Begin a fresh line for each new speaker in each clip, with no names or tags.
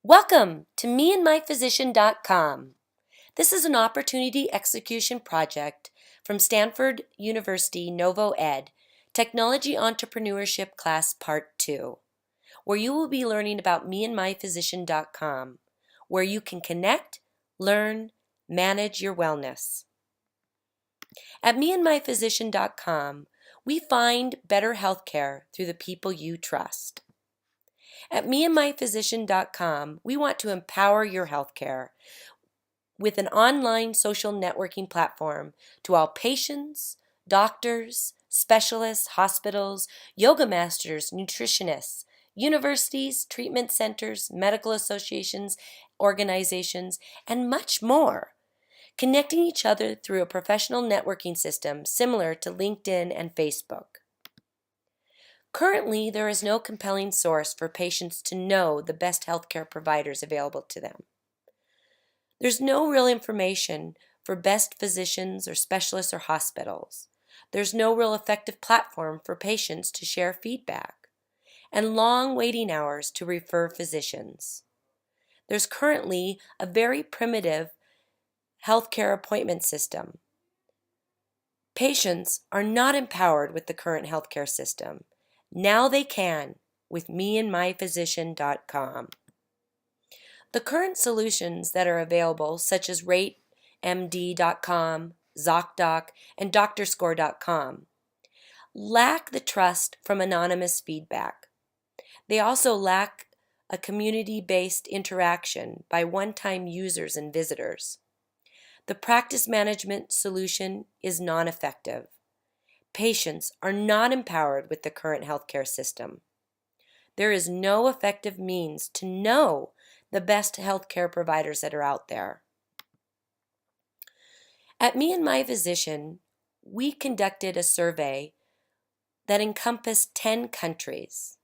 Welcome to MeAndMyPhysician.com. This is an opportunity execution project from Stanford University Novo Ed Technology Entrepreneurship Class Part 2, where you will be learning about MeAndMyPhysician.com, where you can connect, learn, manage your wellness. At MeAndMyPhysician.com, we find better healthcare through the people you trust. At MeAndMyPhysician.com, we want to empower your healthcare with an online social networking platform to all patients, doctors, specialists, hospitals, yoga masters, nutritionists, universities, treatment centers, medical associations, organizations, and much more, connecting each other through a professional networking system similar to LinkedIn and Facebook. Currently, there is no compelling source for patients to know the best healthcare providers available to them. There's no real information for best physicians or specialists or hospitals. There's no real effective platform for patients to share feedback, and long waiting hours to refer physicians. There's currently a very primitive healthcare appointment system. Patients are not empowered with the current healthcare system. Now they can with MeAndMyPhysician.com. The current solutions that are available, such as RateMD.com, ZocDoc, and DoctorScore.com, lack the trust from anonymous feedback. They also lack a community-based interaction by one-time users and visitors. The practice management solution is non-effective. Patients are not empowered with the current healthcare system. There is no effective means to know the best healthcare providers that are out there. At Me and My Physician, we conducted a survey that encompassed 10 countries.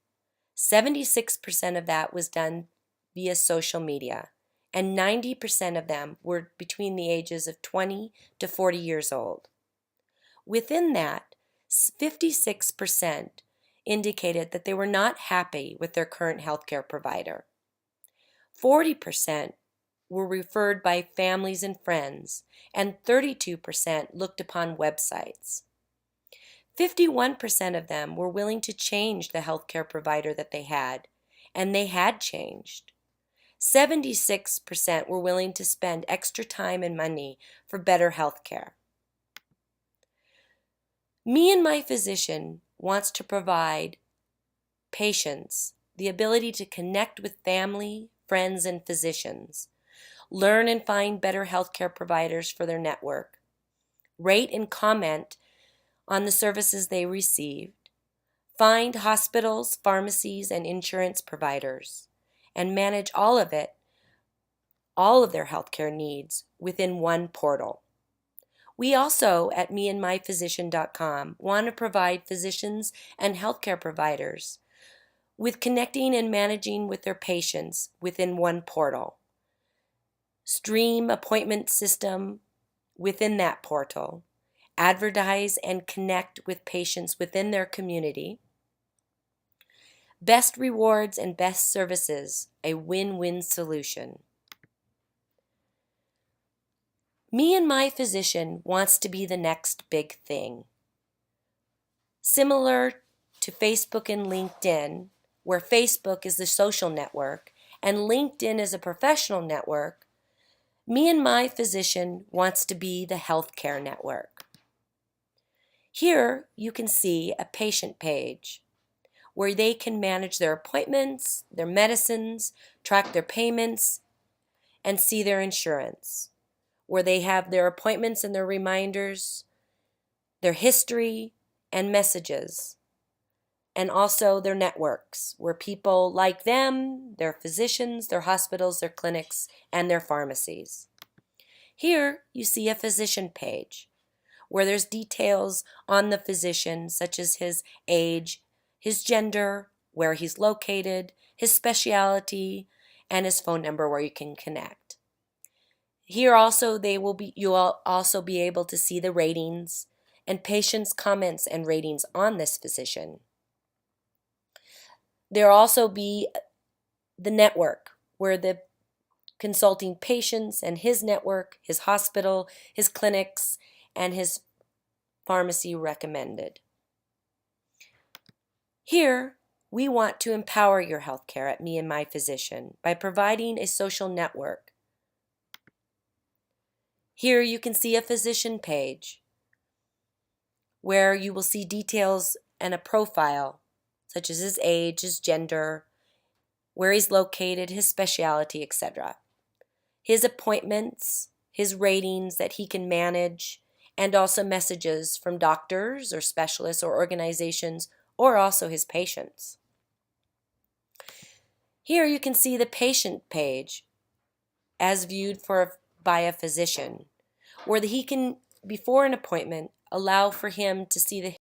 76% of that was done via social media, and 90% of them were between the ages of 20 to 40 years old. Within that, 56% indicated that they were not happy with their current healthcare provider. 40% were referred by families and friends, and 32% looked upon websites. 51% of them were willing to change the healthcare provider that they had, and they had changed. 76% were willing to spend extra time and money for better healthcare. Me and My Physician wants to provide patients the ability to connect with family, friends, and physicians, learn and find better healthcare providers for their network, rate and comment on the services they received, find hospitals, pharmacies, and insurance providers, and manage all of their healthcare needs within one portal. We also, at MeAndMyPhysician.com, want to provide physicians and healthcare providers with connecting and managing with their patients within one portal. Stream appointment system within that portal. Advertise and connect with patients within their community. Best rewards and best services, a win-win solution. Me and My Physician wants to be the next big thing. Similar to Facebook and LinkedIn, where Facebook is the social network and LinkedIn is a professional network, Me and My Physician wants to be the healthcare network. Here you can see a patient page where they can manage their appointments, their medicines, track their payments, and see their insurance, where they have their appointments and their reminders, their history and messages, and also their networks, where people like them, their physicians, their hospitals, their clinics, and their pharmacies. Here you see a physician page where there's details on the physician, such as his age, his gender, where he's located, his specialty, and his phone number where you can connect. Here also you'll also be able to see the ratings and patients' comments and ratings on this physician. There'll also be the network where the consulting patients and his network, his hospital, his clinics, and his pharmacy recommended. Here, we want to empower your healthcare at Me and My Physician by providing a social network. Here you can see a physician page where you will see details and a profile, such as his age, his gender, where he's located, his specialty, etc. His appointments, his ratings that he can manage, and also messages from doctors or specialists or organizations, or also his patients. Here you can see the patient page as viewed by a physician, where he can, before an appointment, allow for him to see the